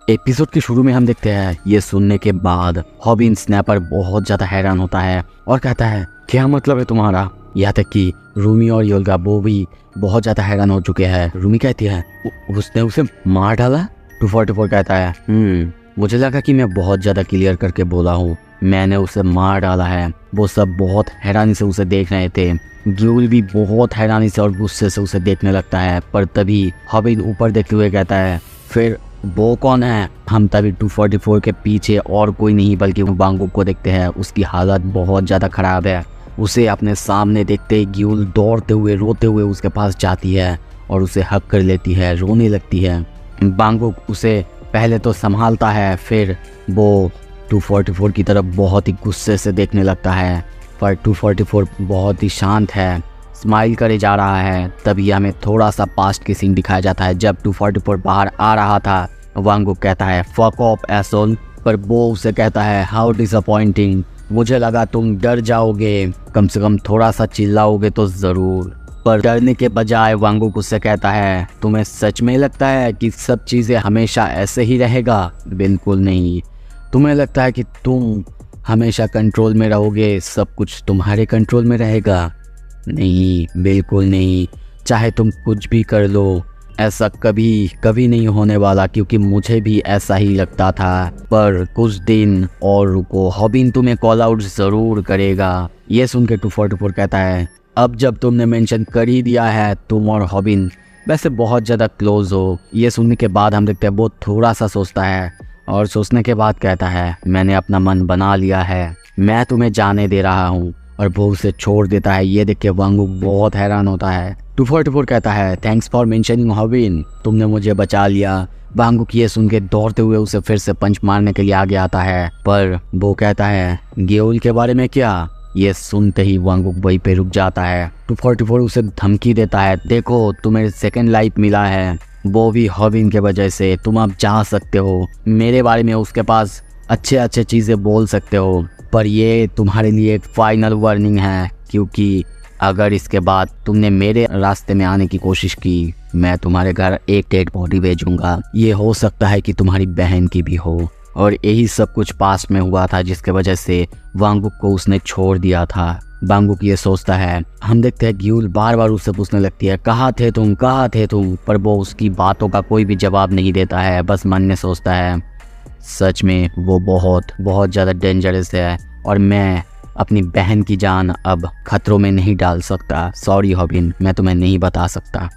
Episode के शुरू में हम देखते हैं ये सुनने के बाद हॉबिन स्नैपर बहुत ज्यादा हैरान होता है और कहता है क्या मतलब है तुम्हारा। यहाँ तक कि रूमी और योल्गा वो भी बहुत ज्यादा हैरान हो चुके हैं। रूमी कहती है उसने उसे मार डाला। 244 कहता है मुझे लगा कि मैं बहुत ज्यादा क्लियर करके बोला हूँ, मैंने उसे मार डाला है। वो सब बहुत हैरानी से उसे देख रहे थे। ग्यूल भी बहुत हैरानी से और गुस्से से उसे देखने लगता है। पर तभी हॉबिन ऊपर देखते हुए कहता है फिर वो कौन है। हम तभी 244 के पीछे और कोई नहीं बल्कि वांगुक को देखते हैं। उसकी हालत बहुत ज़्यादा ख़राब है। उसे अपने सामने देखते ही ग्यूल दौड़ते हुए रोते हुए उसके पास जाती है और उसे हक कर लेती है, रोने लगती है। वांगुक उसे पहले तो संभालता है, फिर वो 244 की तरफ बहुत ही गुस्से से देखने लगता है। पर 244 बहुत ही शांत है, स्माइल करे जा रहा है। तभी हमें थोड़ा सा पास्ट की सीन दिखाया जाता है। जब 244 बाहर आ रहा था, वांगुक कहता है फक ऑफ एसोल, पर वो उसे कहता है हाउ डिसअपॉइंटिंग, मुझे लगा तुम डर जाओगे, कम से कम थोड़ा सा चिल्लाओगे तो ज़रूर। पर डरने के बजाय वांगुक उससे कहता है तुम्हें सच में लगता है कि सब चीज़ें हमेशा ऐसे ही रहेगा? बिल्कुल नहीं। तुम्हें लगता है कि तुम हमेशा कंट्रोल में रहोगे, सब कुछ तुम्हारे कंट्रोल में रहेगा? नहीं, बिल्कुल नहीं। चाहे तुम कुछ भी कर लो, ऐसा कभी कभी नहीं होने वाला, क्योंकि मुझे भी ऐसा ही लगता था। पर कुछ दिन और रुको, हॉबिन तुम्हें कॉल आउट ज़रूर करेगा। ये सुन के 244 कहता है अब जब तुमने मेंशन कर ही दिया है, तुम और हॉबिन वैसे बहुत ज़्यादा क्लोज हो। ये सुनने के बाद हम देखते हैं वो थोड़ा सा सोचता है और सोचने के बाद कहता है मैंने अपना मन बना लिया है, मैं तुम्हें जाने दे रहा हूँ। और वो उसे छोड़ देता है। ये देख के वांगुक बहुत हैरान होता है। 244 कहता है थैंक्स फॉर मेंशनिंग हॉबिन, तुमने मुझे बचा लिया। वांगुक ये सुन के दौड़ते हुए उसे फिर से पंच मारने के लिए आगे आता है, पर वो कहता है ग्यूल के बारे में क्या? ये सुनते ही वांगुक वहीं पे रुक जाता है। 244 उसे धमकी देता है देखो तुम्हें सेकंड लाइफ मिला है, वो भी हॉबिन के वजह से। तुम अब जा सकते हो, मेरे बारे में उसके पास अच्छे चीज़ें बोल सकते हो, पर ये तुम्हारे लिए एक फाइनल वार्निंग है, क्योंकि अगर इसके बाद तुमने मेरे रास्ते में आने की कोशिश की, मैं तुम्हारे घर एक डेड बॉडी भेजूंगा। ये हो सकता है कि तुम्हारी बहन की भी हो। और यही सब कुछ पास्ट में हुआ था जिसके वजह से वांगुक को उसने छोड़ दिया था। वांगुक ये सोचता है। हम देखते हैं ग्यूल बार बार उससे पूछने लगती है कहाँ थे तुम, कहाँ थे तुम, पर वो उसकी बातों का कोई भी जवाब नहीं देता है। बस मन में सोचता है सच में वो बहुत ज़्यादा डेंजरस है और मैं अपनी बहन की जान अब खतरों में नहीं डाल सकता। सॉरी हॉबिन, मैं तुम्हें नहीं बता सकता।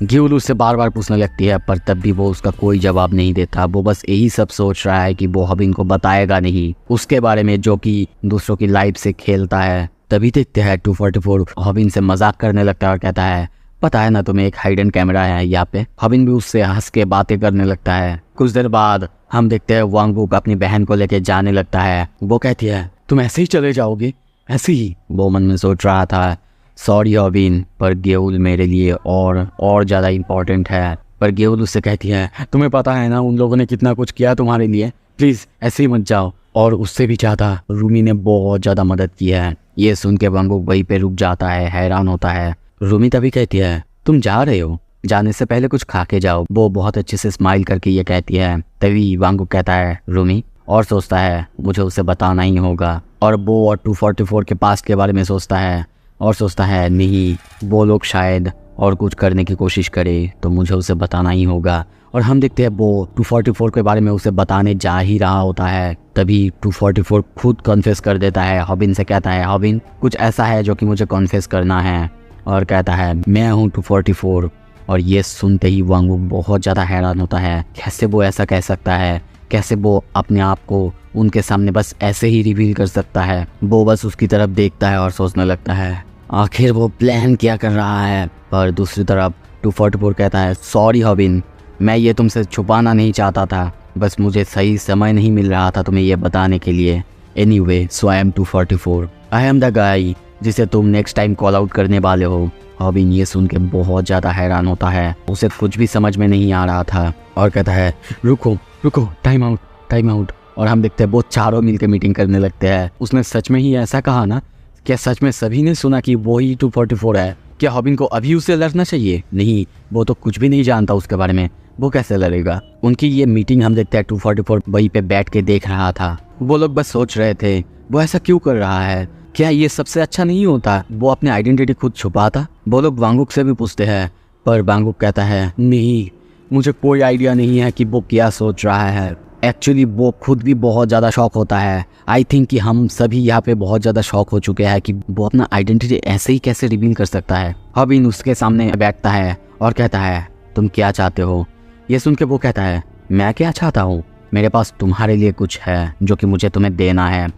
ग्यूल उससे बार बार पूछने लगती है, पर तब भी वो उसका कोई जवाब नहीं देता। वो बस यही सब सोच रहा है कि वो हॉबिन को बताएगा नहीं उसके बारे में, जो कि दूसरों की लाइफ से खेलता है। तभी देखते हैं 244 हॉबिन से मजाक करने लगता है और कहता है पता है ना तुम्हें एक हाइडन कैमरा है यहाँ पे। हॉबिन भी उससे हंस के बातें करने लगता है। कुछ देर बाद हम देखते हैं वांगुक अपनी बहन को लेके जाने लगता है। वो कहती है तुम ऐसे ही चले जाओगे? ऐसे ही? वो मन में सोच रहा था सॉरी हॉबिन, पर ग्यूल मेरे लिए और ज़्यादा इम्पोर्टेंट है। पर ग्यूल उससे कहती है तुम्हें पता है ना उन लोगों ने कितना कुछ किया तुम्हारे लिए, प्लीज़ ऐसे ही मत जाओ। और उससे भी ज़्यादा रूमी ने बहुत ज़्यादा मदद की है। ये सुन के वांगुक वहीं पे रुक जाता है, हैरान होता है। रूमी तभी कहती है तुम जा रहे हो, जाने से पहले कुछ खा के जाओ। वो बहुत अच्छे से स्माइल करके ये कहती है। तभी वांगुक कहता है रूमी, और सोचता है मुझे उसे बताना ही होगा। और वो और 244 के पास के बारे में सोचता है और सोचता है नहीं, वो लोग शायद और कुछ करने की कोशिश करे तो मुझे उसे बताना ही होगा। और हम देखते हैं वो 244 के बारे में उसे बताने जा ही रहा होता है। तभी 244 खुद कन्फेस कर देता है। हॉबिन से कहता है हॉबिन कुछ ऐसा है जो कि मुझे कन्फेस करना है, और कहता है मैं हूँ 244। और ये सुनते ही वांगुक बहुत ज़्यादा हैरान होता है, कैसे वो ऐसा कह सकता है, कैसे वो अपने आप को उनके सामने बस ऐसे ही रिवील कर सकता है। वो बस उसकी तरफ देखता है और सोचने लगता है आखिर वो प्लान क्या कर रहा है। पर दूसरी तरफ 244 कहता है सॉरी हॉबिन, मैं ये तुमसे छुपाना नहीं चाहता था, बस मुझे सही समय नहीं मिल रहा था तुम्हें ये बताने के लिए। Anyway so I am 244, I am the guy जिसे तुम नेक्स्ट टाइम कॉल आउट करने वाले हो। हॉबिन ये सुन के बहुत ज़्यादा हैरान होता है, उसे कुछ भी समझ में नहीं आ रहा था और कहता है रुको रुको, टाइम आउट। और हम देखते हैं वो चारों मिलकर मीटिंग करने लगते हैं। उसने सच में ही ऐसा कहा ना? क्या सच में सभी ने सुना कि वो ही 244 है? क्या हॉबिन को अभी उससे लड़ना चाहिए? नहीं, वो तो कुछ भी नहीं जानता उसके बारे में। वो कैसे लड़ेगा। उनकी ये मीटिंग हम देखते हैं 244 वहीं पे बैठ के देख रहा था। वो लोग बस सोच रहे थे वो ऐसा क्यों कर रहा है, क्या ये सबसे अच्छा नहीं होता वो अपनी आइडेंटिटी खुद छुपाता। वो लोग वांगुक से भी पूछते हैं, पर वांगुक कहता है नहीं, मुझे कोई आइडिया नहीं है कि वो क्या सोच रहा है। एक्चुअली वो खुद भी बहुत ज़्यादा शॉक होता है। आई थिंक कि हम सभी यहाँ पे बहुत ज़्यादा शॉक हो चुके हैं कि वो अपना आइडेंटिटी ऐसे ही कैसे रिवील कर सकता है। हॉबिन उसके सामने बैठता है और कहता है तुम क्या चाहते हो। ये सुन के वो कहता है मैं क्या चाहता हूँ, मेरे पास तुम्हारे लिए कुछ है जो कि मुझे तुम्हें देना है।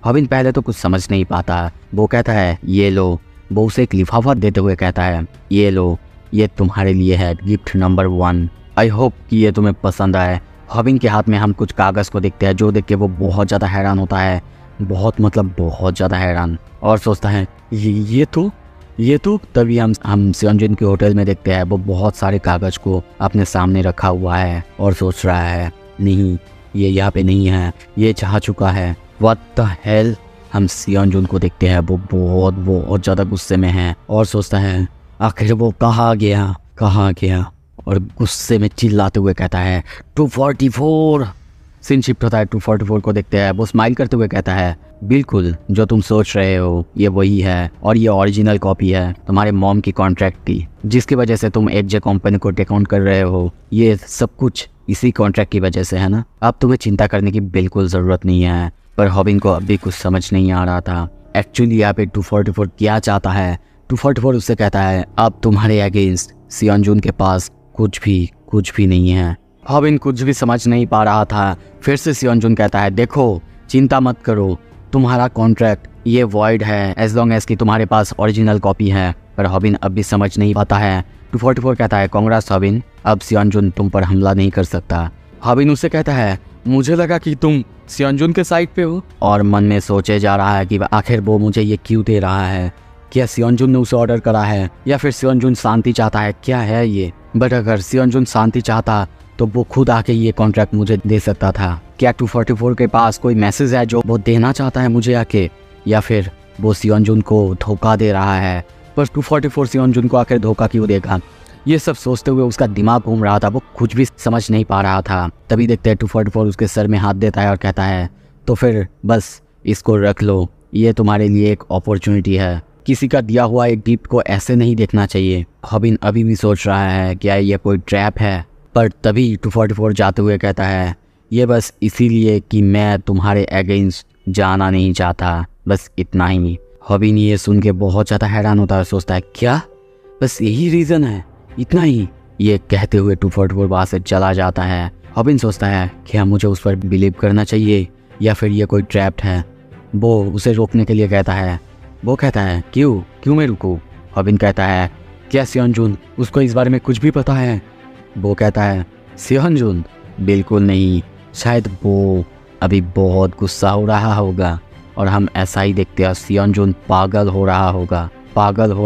हॉबिन पहले तो कुछ समझ नहीं पाता। वो कहता है ये लो। वो उसे एक लिफाफा देते हुए कहता है ये लो, ये तुम्हारे लिए है, गिफ्ट नंबर 1। आई होप कि ये तुम्हें पसंद आए। हॉबिन के हाथ में हम कुछ कागज़ को देखते हैं, जो देख के वो बहुत ज़्यादा हैरान होता है, बहुत ज़्यादा हैरान, और सोचता है ये तो तभी हम सियोंजुन के होटल में देखते हैं वो बहुत सारे कागज़ को अपने सामने रखा हुआ है और सोच रहा है नहीं, ये यहाँ पे नहीं है, ये चाह चुका है। What the hell. हम सियोंजुन को देखते हैं वो बहुत ज़्यादा गुस्से में है और सोचता है आखिर वो कहाँ गया, और गुस्से में चिल्लाते हुए कहता है 244। सीन शिफ्ट होता है 244 को देखते हैं। वो स्माइल करते हुए कहता है बिल्कुल जो तुम सोच रहे हो ये वही है, और ये ओरिजिनल कॉपी है तुम्हारे मॉम की कॉन्ट्रैक्ट की, जिसकी वजह से तुम एचजे कंपनी को टेक ऑन कर रहे हो। ये सब कुछ इसी कॉन्ट्रैक्ट की वजह से है ना। अब तुम्हें चिंता करने की बिल्कुल ज़रूरत नहीं है। पर हॉबिन को अभी कुछ समझ नहीं आ रहा था एक्चुअली यहाँ पे 244 क्या चाहता है। 244 उससे कहता है अब तुम्हारे अगेंस्ट सियोंजुन के पास कुछ भी नहीं है। हॉबिन कुछ भी समझ नहीं पा रहा था। फिर से सियोंजुन कहता है देखो चिंता मत करो, तुम्हारा कॉन्ट्रैक्ट ये वॉइड है एज लॉन्ग एज कि तुम्हारे पास ओरिजिनल कॉपी है। पर हॉबिन अब भी समझ नहीं पाता है। 244 कहता है कांग्रेस हॉबिन, अब सियोंजुन तुम पर हमला नहीं कर सकता। हॉबिन उससे कहता है मुझे लगा कि तुम सियोंजुन के साइड पे हो, और मन में सोचे जा रहा है कि आखिर वो मुझे ये क्यों दे रहा है। क्या सियोंजुन ने उसे ऑर्डर करा है या फिर सियोंजुन शांति चाहता है, क्या है ये। बट अगर सियोंजुन शांति चाहता तो वो खुद आके ये कॉन्ट्रैक्ट मुझे दे सकता था। क्या 244 के पास कोई मैसेज है जो वो देना चाहता है मुझे आके, या फिर वो सियोंजुन को धोखा दे रहा है। पर 244 सियोंजुन को आखिर धोखा क्यों देगा, ये सब सोचते हुए उसका दिमाग घूम रहा था। वो कुछ भी समझ नहीं पा रहा था। तभी देखते हैं 244 उसके सर में हाथ देता है और कहता है तो फिर बस इसको रख लो, ये तुम्हारे लिए एक अपॉर्चुनिटी है। किसी का दिया हुआ एक गिफ्ट को ऐसे नहीं देखना चाहिए। हॉबिन अभी भी सोच रहा है क्या ये कोई ट्रैप है, पर तभी 244 जाते हुए कहता है ये बस इसीलिए कि मैं तुम्हारे अगेंस्ट जाना नहीं चाहता, बस इतना ही। हॉबिन ये सुन के बहुत ज़्यादा हैरान होता है, सोचता है क्या बस यही रीज़न है, इतना ही। ये कहते हुए 244 वहाँ से चला जाता है। हॉबिन सोचता है क्या मुझे उस पर बिलीव करना चाहिए या फिर ये कोई ट्रैप है। वो उसे रोकने के लिए कहता है। वो कहता है क्यों मैं रुकूं। हॉबिन कहता है क्या सियोंजुन उसको इस बारे में कुछ भी पता है। वो कहता है सियोंजुन बिल्कुल नहीं, शायद वो अभी बहुत गुस्सा हो रहा होगा, और हम ऐसा ही देखते हैं सियोंजुन पागल हो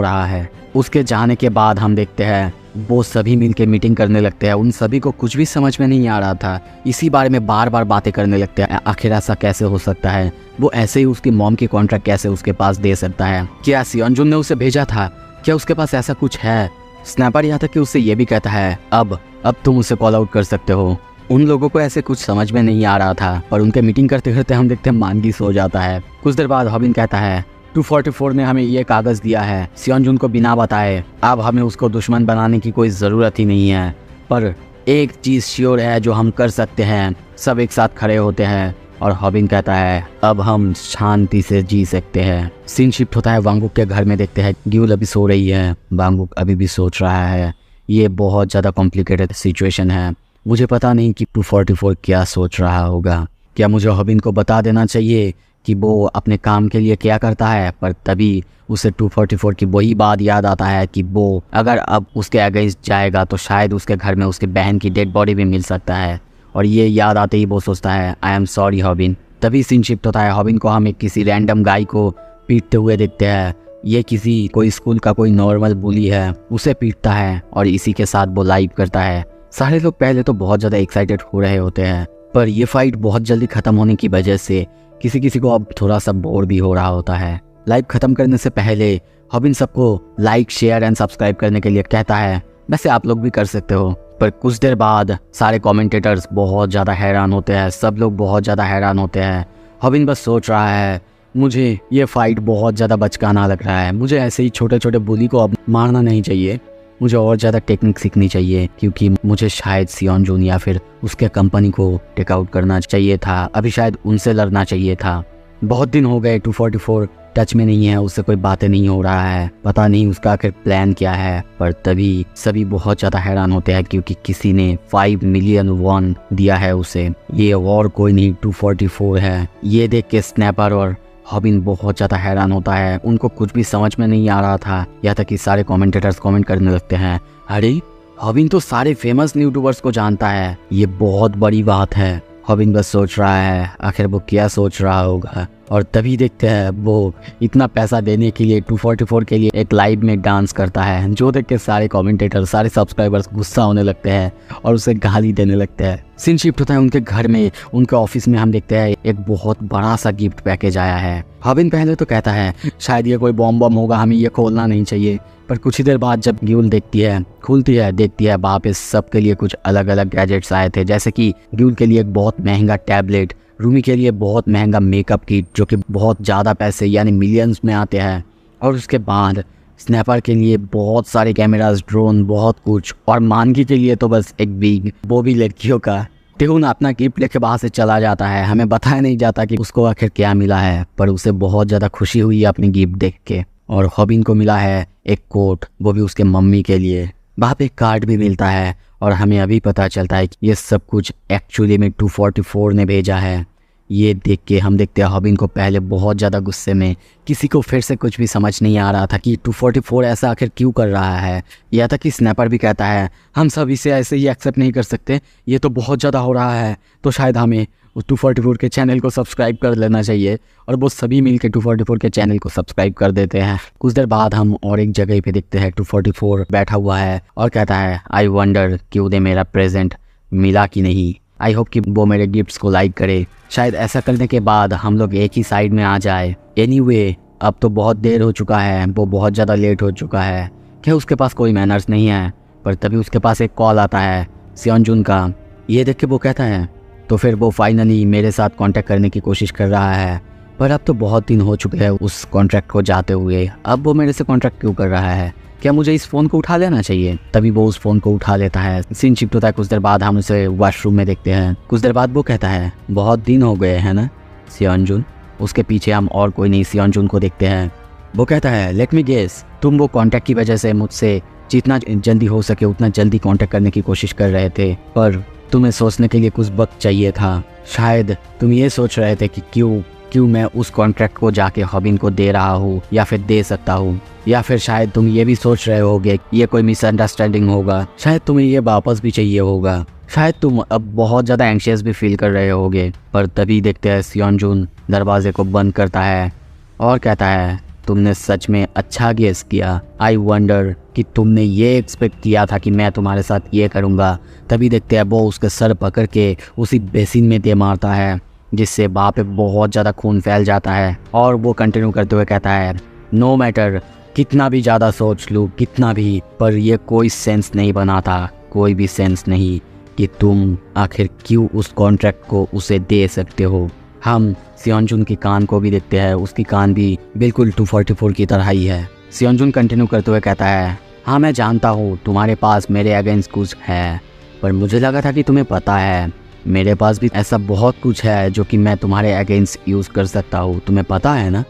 रहा है। उसके जाने के बाद हम देखते हैं वो सभी मिलके मीटिंग करने लगते हैं। उन सभी को कुछ भी समझ में नहीं आ रहा था, इसी बारे में बार बार बातें करने लगते हैं। आखिर ऐसा कैसे हो सकता है, वो ऐसे ही उसकी मॉम की कॉन्ट्रैक्ट कैसे उसके पास दे सकता है। क्या सियोंजुन ने उसे भेजा था, क्या उसके पास ऐसा कुछ है। स्नैपर यहाँ तक कि उससे ये भी कहता है अब तुम उसे कॉल आउट कर सकते हो। उन लोगों को ऐसे कुछ समझ में नहीं आ रहा था, पर उनके मीटिंग करते करते हम देखते हैं मानगी सो जाता है। कुछ देर बाद हॉबिन कहता है 244 ने हमें ये कागज़ दिया है सियोंजुन को बिना बताए, अब हमें उसको दुश्मन बनाने की कोई ज़रूरत ही नहीं है। पर एक चीज़ श्योर है जो हम कर सकते हैं, सब एक साथ खड़े होते हैं। और हॉबिन कहता है अब हम शांति से जी सकते हैं। सीन शिफ्ट होता है वांगुक के घर में। देखते हैं ग्यूल अभी सो रही है, वांगुक अभी भी सोच रहा है। ये बहुत ज़्यादा कॉम्प्लिकेटेड सिचुएशन है, मुझे पता नहीं कि 244 क्या सोच रहा होगा। क्या मुझे हॉबिन को बता देना चाहिए कि वो अपने काम के लिए क्या करता है। पर तभी उसे 244 की वही बात याद आता है कि वो अगर अब उसके अगेंस्ट जाएगा तो शायद उसके घर में उसके बहन की डेड बॉडी भी मिल सकता है। और ये याद आते ही वो सोचता है आई एम सॉरी हॉबिन। तभी सीन शिफ्ट होता है, हॉबिन को हम एक किसी रैंडम गाय को पीटते हुए देखते हैं। ये किसी कोई स्कूल का कोई नॉर्मल बुली है, उसे पीटता है और इसी के साथ वो लाइव करता है। सारे लोग पहले तो बहुत ज़्यादा एक्साइटेड हो रहे होते हैं, पर ये फाइट बहुत जल्दी ख़त्म होने की वजह से किसी को अब थोड़ा सा बोर भी हो रहा होता है। लाइव ख़त्म करने से पहले हॉबिन सबको लाइक शेयर एंड सब्सक्राइब करने के लिए कहता है, वैसे आप लोग भी कर सकते हो। पर कुछ देर बाद सारे कमेंटेटर्स बहुत ज़्यादा हैरान होते हैं, सब लोग बहुत ज़्यादा हैरान होते हैं। हॉबिन बस सोच रहा है मुझे ये फाइट बहुत ज़्यादा बचकाना लग रहा है, मुझे ऐसे ही छोटे छोटे बुली को अब मारना नहीं चाहिए, मुझे और ज़्यादा टेक्निक सीखनी चाहिए, क्योंकि मुझे शायद सियोन जून या फिर उसके कंपनी को टेक आउट करना चाहिए था, अभी शायद उनसे लड़ना चाहिए था। बहुत दिन हो गए 244 टच में नहीं है, उससे कोई बातें नहीं हो रहा है, पता नहीं उसका आखिर प्लान क्या है। पर तभी सभी बहुत ज़्यादा हैरान होते हैं क्योंकि किसी ने 5 मिलियन वॉन दिया है उसे, ये और कोई नहीं 244 है। ये देख के स्नैपर और हॉबिन बहुत ज़्यादा हैरान होता है, उनको कुछ भी समझ में नहीं आ रहा था। यहाँ तक कि सारे कमेंटेटर्स कमेंट करने लगते हैं, अरे हॉबिन तो सारे फेमस यूट्यूबर्स को जानता है, ये बहुत बड़ी बात है। हॉबिन बस सोच रहा है आखिर वो क्या सोच रहा होगा। और तभी देखते हैं वो इतना पैसा देने के लिए 244 के लिए एक लाइव में डांस करता है, जो देख के सारे कमेंटेटर सारे सब्सक्राइबर्स गुस्सा होने लगते हैं और उसे गाली देने लगते हैं। सीन शिफ्ट होता है उनके घर में, उनके ऑफिस में हम देखते हैं एक बहुत बड़ा सा गिफ्ट पैकेज आया है। हॉबिन पहले तो कहता है शायद ये कोई बॉम्ब होगा, हमें ये खोलना नहीं चाहिए। पर कुछ ही देर बाद जब ग्यूल देखती है, खुलती है, देखती है वहाँ पे सबके लिए कुछ अलग अलग गैजेट्स आए थे, जैसे कि ग्यूल के लिए एक बहुत महंगा टैबलेट, रूमी के लिए बहुत महंगा मेकअप किट जो कि बहुत ज़्यादा पैसे यानी मिलियंस में आते हैं, और उसके बाद स्नैपर के लिए बहुत सारे कैमरास, ड्रोन, बहुत कुछ, और मानकी के लिए तो बस एक बिग, वो भी लड़कियों का। टेहुन अपना गिफ्ट लेके वहाँ से चला जाता है, हमें बताया नहीं जाता कि उसको आखिर क्या मिला है, पर उसे बहुत ज़्यादा खुशी हुई अपनी गिफ्ट देख के। और हॉबिन को मिला है एक कोट, वो भी उसके मम्मी के लिए। वहाँ पे एक कार्ड भी मिलता है और हमें अभी पता चलता है कि ये सब कुछ एक्चुअली में 244 ने भेजा है। ये देख के हम देखते हैं हॉबिन को पहले बहुत ज़्यादा गुस्से में, किसी को फिर से कुछ भी समझ नहीं आ रहा था कि 244 ऐसा आखिर क्यों कर रहा है। यह तक कि स्नैपर भी कहता है हम सब इसे ऐसे ही एक्सेप्ट नहीं कर सकते, ये तो बहुत ज़्यादा हो रहा है, तो शायद हमें उस 244 के चैनल को सब्सक्राइब कर लेना चाहिए। और वो सभी मिल के 244 के चैनल को सब्सक्राइब कर देते हैं। कुछ देर बाद हम और एक जगह पे देखते हैं 244 बैठा हुआ है और कहता है आई वंडर कि उन्हें मेरा प्रेजेंट मिला कि नहीं, आई होप कि वो मेरे गिफ्ट्स को लाइक करे, शायद ऐसा करने के बाद हम लोग एक ही साइड में आ जाए। एनीवे अब तो बहुत देर हो चुका है, वो बहुत ज़्यादा लेट हो चुका है, क्या उसके पास कोई मैनर्स नहीं है। पर तभी उसके पास एक कॉल आता है सियोन जून का। ये देख के वो कहता है तो फिर वो फाइनली मेरे साथ कांटेक्ट करने की कोशिश कर रहा है, पर अब तो बहुत दिन हो चुके हैं उस कॉन्ट्रैक्ट को जाते हुए, अब वो मेरे से कॉन्ट्रैक्ट क्यों कर रहा है, क्या मुझे इस फ़ोन को उठा लेना चाहिए। तभी वो उस फ़ोन को उठा लेता है। सीन शिफ्ट होता है, कुछ देर बाद हम उसे वॉशरूम में देखते हैं। कुछ देर बाद वो कहता है बहुत दिन हो गए हैं ना सियोन जून। उसके पीछे हम और कोई नहीं सियोन जून को देखते हैं। वो कहता है लेट मी गेस, तुम वो कॉन्टैक्ट की वजह से मुझसे जितना जल्दी हो सके उतना जल्दी कॉन्टैक्ट करने की कोशिश कर रहे थे, पर तुम्हें सोचने के लिए कुछ वक्त चाहिए था। शायद तुम ये सोच रहे थे कि क्यों मैं उस कॉन्ट्रैक्ट को जाके हॉबिन को दे रहा हूँ या फिर दे सकता हूँ, या फिर शायद तुम ये भी सोच रहे होगे ये कोई मिसअंडरस्टैंडिंग होगा, शायद तुम्हें ये वापस भी चाहिए होगा, शायद तुम अब बहुत ज़्यादा एंशियस भी फील कर रहे होगे। पर तभी देखते हैं सियोन जून दरवाजे को बंद करता है और कहता है तुमने सच में अच्छा गेस किया, आई वंडर कि तुमने ये एक्सपेक्ट किया था कि मैं तुम्हारे साथ ये करूँगा। तभी देखते हैं वो उसके सर पकड़ के उसी बेसिन में दे मारता है, जिससे वहाँ पे बहुत ज़्यादा खून फैल जाता है। और वो कंटिन्यू करते हुए कहता है नो मैटर कितना भी ज़्यादा सोच लूँ कितना भी, पर यह कोई सेंस नहीं बना था, कोई भी सेंस नहीं कि तुम आखिर क्यों उस कॉन्ट्रैक्ट को उसे दे सकते हो। हम सियोन जून की कान को भी देखते हैं, उसकी कान भी बिल्कुल 244 की तरह ही है। सियोन जून कंटिन्यू करते हुए कहता है हाँ मैं जानता हूँ तुम्हारे पास मेरे अगेंस्ट कुछ है, पर मुझे लगा था कि तुम्हें पता है मेरे पास भी ऐसा बहुत कुछ है जो कि मैं तुम्हारे अगेंस्ट यूज़ कर सकता हूँ, तुम्हें पता है ना।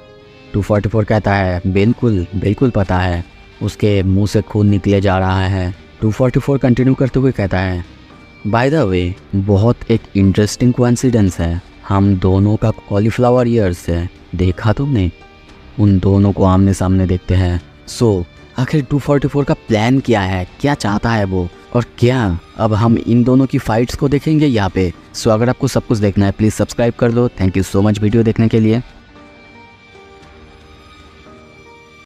244 कहता है बिल्कुल बिल्कुल पता है। उसके मुंह से खून निकले जा रहा है। 244 कंटिन्यू करते हुए कहता है बाय द वे बहुत एक इंटरेस्टिंग कोइंसिडेंस है, हम दोनों का कॉलीफ्लावर ईयर्स है, देखा तुमने। उन दोनों को आमने सामने देखते हैं। सो आखिर 244 का प्लान क्या है, क्या चाहता है वो, और क्या अब हम इन दोनों की फाइट्स को देखेंगे यहाँ पे। सो अगर आपको सब कुछ देखना है प्लीज़ सब्सक्राइब कर दो। Thank you so much video देखने के लिए।